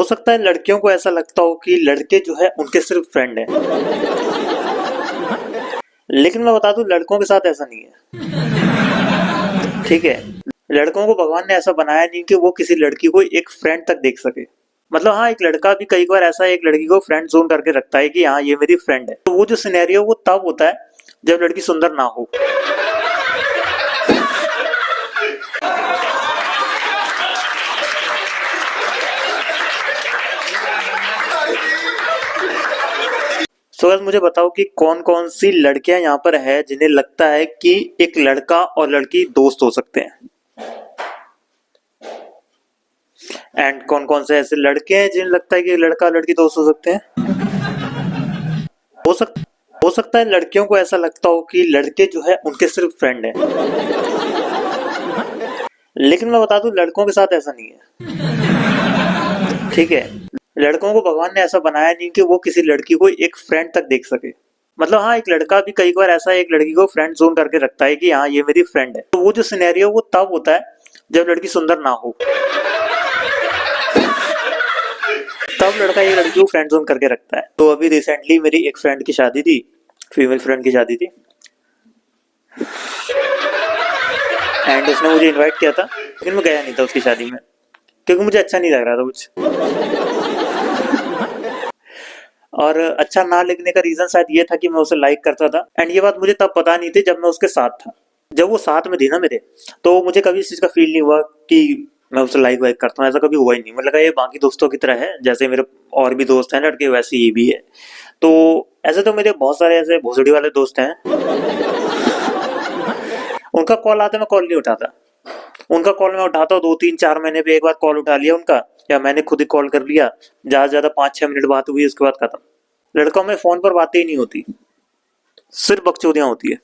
हो सकता है लड़कियों को ऐसा लगता हो कि लड़के जो है उनके सिर्फ फ्रेंड हैं, लेकिन मैं बता दूं लड़कों के साथ ऐसा नहीं है। ठीक है, लड़कों को भगवान ने ऐसा बनाया नहीं कि वो किसी लड़की को एक फ्रेंड तक देख सके। मतलब हाँ, एक लड़का भी कई बार ऐसा एक लड़की को फ्रेंड जोन करके रखता है कि हाँ ये मेरी फ्रेंड है, तो वो जो सिनेरियो वो तब होता है जब लड़की सुंदर ना हो। गाइस मुझे बताओ कि कौन कौन सी लड़कियां यहाँ पर है जिन्हें लगता है कि एक लड़का और लड़की दोस्त हो सकते हैं, एंड कौन कौन से ऐसे लड़के हैं जिन्हें लगता है कि लड़का और लड़की दोस्त हो सकते हैं। हो सकता है लड़कियों को ऐसा लगता हो कि लड़के जो है उनके सिर्फ फ्रेंड हैं, लेकिन मैं बता दूं लड़कों के साथ ऐसा नहीं है। ठीक है, लड़कों को भगवान ने ऐसा बनाया नहीं कि वो किसी लड़की को एक फ्रेंड तक देख सके। मतलब हाँ, एक लड़का भी कई बार ऐसा एक लड़की को फ्रेंड जोन करके रखता है कि हाँ ये मेरी फ्रेंड है, तो वो जो सिनेरियो वो तब होता है जब लड़की सुंदर ना हो, तब लड़का ये लड़की को फ्रेंड जोन करके रखता है। तो अभी रिसेंटली मेरी एक फ्रेंड की शादी थी, फीमेल फ्रेंड की शादी थी, एंड उसने मुझे इनवाइट किया था, लेकिन मैं गया नहीं था उसकी शादी में क्योंकि मुझे अच्छा नहीं लग रहा था कुछ। और अच्छा ना लिखने का रीजन शायद ये था कि मैं उसे लाइक करता था, एंड ये बात मुझे तब पता नहीं थी जब मैं उसके साथ था। जब वो साथ में थी ना मेरे, तो मुझे कभी इस चीज का फील नहीं हुआ कि मैं उसे लाइक वाइक करता हूँ, ऐसा कभी हुआ ही नहीं। मुझे लगा ये बाकी दोस्तों की तरह है, जैसे मेरे और भी दोस्त हैं लड़के वैसे ये भी है। तो ऐसे तो मेरे बहुत सारे ऐसे भोसड़ी वाले दोस्त हैं, उनका कॉल आता मैं कॉल नहीं उठाता। उनका कॉल मैं उठाता हूँ 2-3-4 महीने पे एक बार कॉल उठा लिया उनका, या मैंने खुद ही कॉल कर लिया, ज्यादा से ज्यादा 5-6 मिनट बात हुई, उसके बाद खत्म। लड़कों में फोन पर बातें ही नहीं होती, सिर्फ बकचोदियां होती है।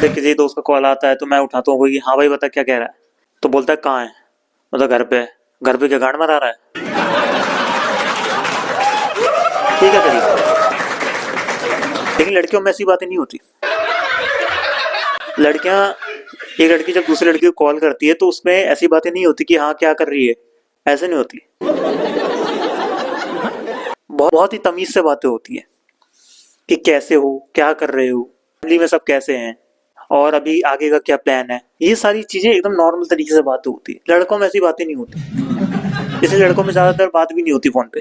किसी दोस्त का कॉल आता है तो मैं उठाता हूँ, कोई हाँ भाई बता क्या कह रहा है, तो बोलता है कहाँ है, मतलब घर पे। घर पे क्या गांड मारा रहा है, ठीक है तरीका। लेकिन लड़कियों में ऐसी बातें नहीं होती। लड़कियां, एक लड़की जब दूसरी लड़की को कॉल करती है तो उसमें ऐसी बातें नहीं होती कि हाँ क्या कर रही है, ऐसे नहीं होती। बहुत ही तमीज से बातें होती है कि कैसे हो, क्या कर रहे हो, फैमिली में सब कैसे हैं, और अभी आगे का क्या प्लान है। ये सारी चीजें एकदम नॉर्मल तरीके से बातें होती है। लड़कों में ऐसी बातें नहीं होती, इसलिए लड़कों में ज्यादातर बात भी नहीं होती फोन पे।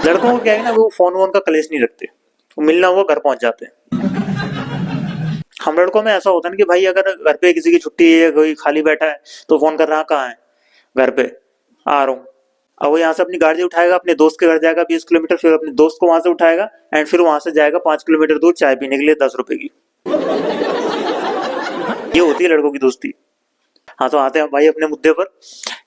लड़कों को क्या है ना, वो फोन वोन का कलेश नहीं रखते, वो मिलना हुआ घर पहुंच जाते हैं। हम लड़कों में ऐसा होता है ना कि भाई अगर घर पे किसी की छुट्टी है, कोई खाली बैठा है तो फोन कर रहा, कहाँ है, घर पे आ रहा हूँ। अब वो यहाँ से अपनी गाड़ी उठाएगा, अपने दोस्त के घर जाएगा 20 किलोमीटर, फिर अपने दोस्त को वहां से उठाएगा, एंड फिर वहां से जाएगा 5 किलोमीटर दूर चाय पीने के लिए 10 रुपए की। ये होती है लड़कों की दोस्ती। हाँ, तो आते हैं भाई अपने मुद्दे पर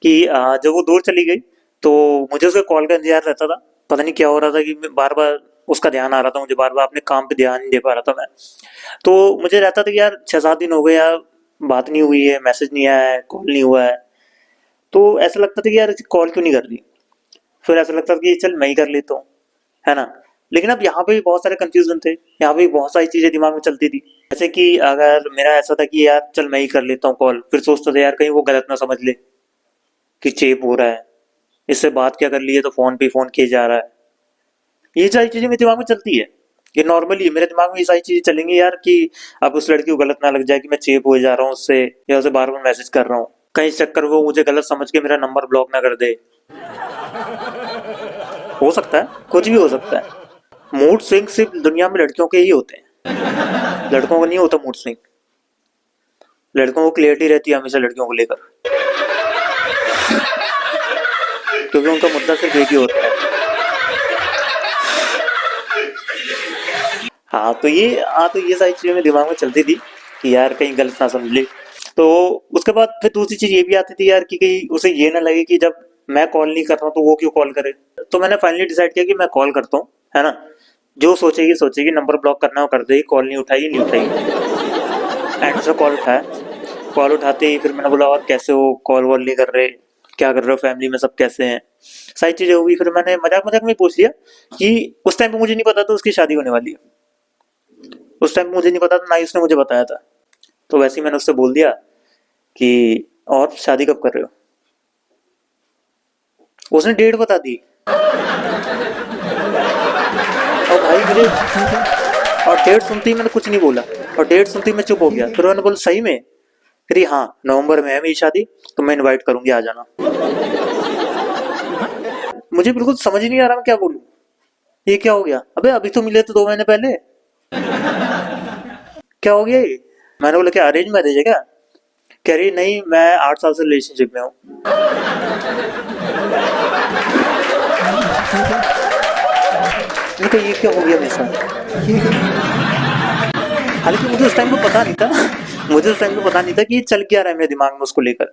कि जब वो दूर चली गई तो मुझे उसके कॉल का इंतजार रहता था। पता नहीं क्या हो रहा था कि बार बार उसका ध्यान आ रहा था, मुझे बार बार अपने काम पे ध्यान नहीं दे पा रहा था मैं। तो मुझे रहता था कि यार 6-7 दिन हो गए यार, बात नहीं हुई है, मैसेज नहीं आया है, कॉल नहीं हुआ है। तो ऐसा लगता था कि यार कॉल क्यों नहीं कर रही। फिर ऐसा लगता था कि चल मैं ही कर लेता हूँ, है ना। लेकिन अब यहाँ पे भी बहुत सारे कंफ्यूजन थे, यहाँ पे बहुत सारी चीजें दिमाग में चलती थी। जैसे कि अगर मेरा ऐसा था कि यार चल मैं ही कर लेता हूँ कॉल, फिर सोचता था यार कहीं वो गलत ना समझ ले कि चेप हो रहा है, इससे बात क्या कर ली है तो फोन पे फोन किए जा रहा है। ये सारी चीजें मेरे दिमाग में चलती है, ये नॉर्मली मेरे दिमाग में ये सारी चीजें चलेंगी यार कि अब उस लड़की को गलत ना लग जाए कि मैं चेप हो जा रहा हूँ उससे, या उसे बार बार मैसेज कर रहा हूँ, कहीं इस चक्कर वो मुझे गलत समझ के मेरा नंबर ब्लॉक ना कर दे। हो सकता है, कुछ भी हो सकता है। मूड स्विंग सिर्फ दुनिया में लड़कियों के ही होते हैं, लड़कों को नहीं होता मूड स्विंग। लड़कों को क्लियरिटी रहती है हमेशा लड़कियों को लेकर, क्योंकि उनका मुद्दा सिर्फ एक ही होता है। हाँ तो ये सारी चीजें मेरे दिमाग में चलती थी कि यार कहीं गलत ना समझ ले। तो उसके बाद फिर दूसरी चीज ये भी आती थी यार कि कहीं उसे ये ना लगे कि जब मैं कॉल नहीं कर रहा हूँ तो वो क्यों कॉल करे। तो मैंने फाइनली डिसाइड किया कि मैं कॉल करता हूँ, है ना। जो सोचेगी नंबर ब्लॉक करना हो कर देगी, कॉल नहीं उठाएगी। एंड उसने कॉल उठाया, कॉल उठाते ही फिर मैंने बोला और कैसे हो, कॉल वॉल नहीं कर रहे, क्या कर रहे हो, फैमिली में सब कैसे हैं, सारी चीजें हो गई। फिर मैंने मजाक मजाक में पूछ लिया कि उस टाइम पे मुझे नहीं पता था उसकी शादी होने वाली है, उस टाइम मुझे नहीं पता था, ना ही उसने मुझे बताया था। तो वैसे ही मैंने उससे बोल दिया कि और शादी कब कर रहे हो। उसने डेट बता दी। और भाई मुझे, और डेट सुनते ही मैंने कुछ नहीं बोला, और डेट सुनते ही मैं चुप हो गया। फिर मैंने बोला सही में? फिर हाँ, नवंबर में है मेरी शादी, तो मैं इनवाइट करूंगी, आ जाना। मुझे बिल्कुल समझ ही नहीं आ रहा मैं क्या बोलूं। ये क्या हो गया? अबे अभी तो मिले थे 2 महीने पहले, क्या हो गया ये? मैंने बोला क्या अरेंज मैरिज है क्या? कह रही नहीं, मैं 8 साल से रिलेशनशिप में हूँ। मैंने कहा ये क्या हो गया मेरे साथ? हालांकि मुझे उस टाइम पे पता नहीं था मुझे उस टाइम पे पता नहीं था कि ये चल क्या रहा है मेरे दिमाग में उसको लेकर।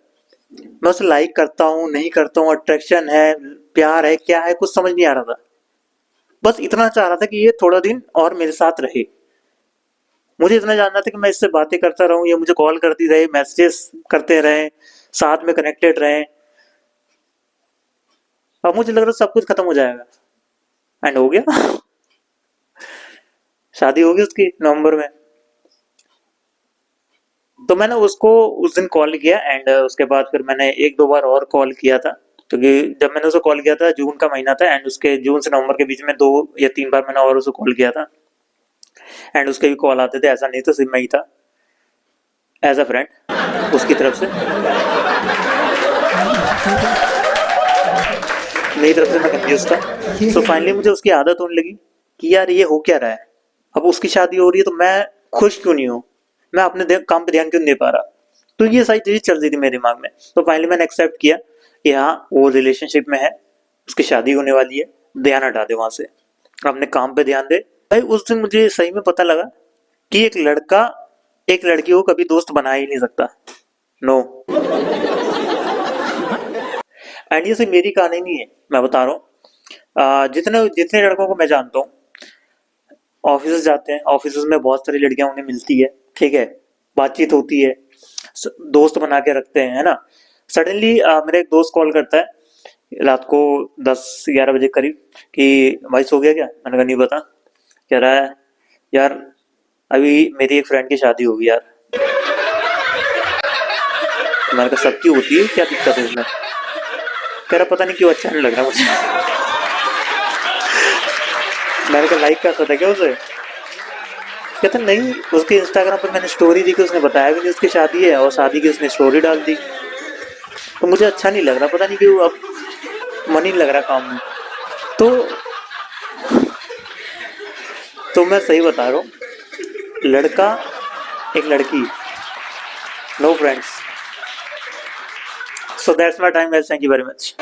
मैं उसे लाइक करता हूँ, नहीं करता हूँ, अट्रैक्शन है, प्यार है, क्या है, कुछ समझ नहीं आ रहा था। बस इतना चाह रहा था कि ये थोड़ा दिन और मेरे साथ रहे। मुझे इतना जानना था कि मैं इससे बातें करता रहूं, ये मुझे कॉल करती रहे, मैसेजेस करते रहे, साथ में कनेक्टेड रहे। अब मुझे लग रहा सब कुछ खत्म हो जाएगा, एंड हो गया। शादी होगी उसकी नवंबर में। तो मैंने उसको उस दिन कॉल किया, एंड उसके बाद फिर मैंने 1-2 बार और कॉल किया था, क्योंकि जब मैंने उसे कॉल किया था जून का महीना था, एंड उसके जून से नवंबर के बीच में 2 या 3 बार मैंने और उसे कॉल किया था, एंड उसके भी कॉल आते थे, ऐसा नहीं था सिर्फ मैं ही था एज अ फ्रेंड उसकी तरफ से। मेरी तरफ से मैं कंफ्यूज था। सो फाइनली मुझे उसकी आदत होने लगी कि यार ये हो क्या रहा है, अब उसकी शादी हो रही है तो मैं खुश क्यों नहीं हूँ, मैं अपने काम पे ध्यान क्यों नहीं दे पा रहा। तो ये सारी चीजें चल रही थी मेरे दिमाग में। तो फाइनली मैंने एक्सेप्ट किया कि हाँ वो रिलेशनशिप में है, उसकी शादी होने वाली है, ध्यान हटा दे वहां से, अपने काम पे ध्यान दे। भाई उस दिन मुझे सही में पता लगा कि एक लड़का एक लड़की को कभी दोस्त बना ही नहीं सकता। नो। एंड ये सिर्फ मेरी कहानी नहीं है, मैं बता रहा हूँ जितने जितने लड़कों को मैं जानता हूँ, ऑफिस जाते हैं, ऑफिस में बहुत सारी लड़कियां उन्हें मिलती है, ठीक है, बातचीत होती है, दोस्त बना के रखते हैं, है ना। सडनली मेरा एक दोस्त कॉल करता है रात को 10-11 बजे करीब कि भाई सो गया क्या? मैंने कहा नहीं, बता। कह रहा है यार अभी मेरी एक फ्रेंड की शादी होगी यार। मैंने कहा सबकी होती है, क्या दिक्कत है इसमें? कह रहा पता नहीं क्यों अच्छा नहीं लग रहा मुझे। मैंने कहा लाइक करता था क्या उसे? कहता नहीं, उसके इंस्टाग्राम पर मैंने स्टोरी दी कि उसने बताया भी नहीं उसकी शादी है, और शादी की उसने स्टोरी डाल दी। तो मुझे अच्छा नहीं लग रहा, पता नहीं क्यों, अब मन ही नहीं लग रहा काम में। तो मैं सही बता रहा हूँ, लड़का एक लड़की, no friends. So that's my time guys, thank you very much.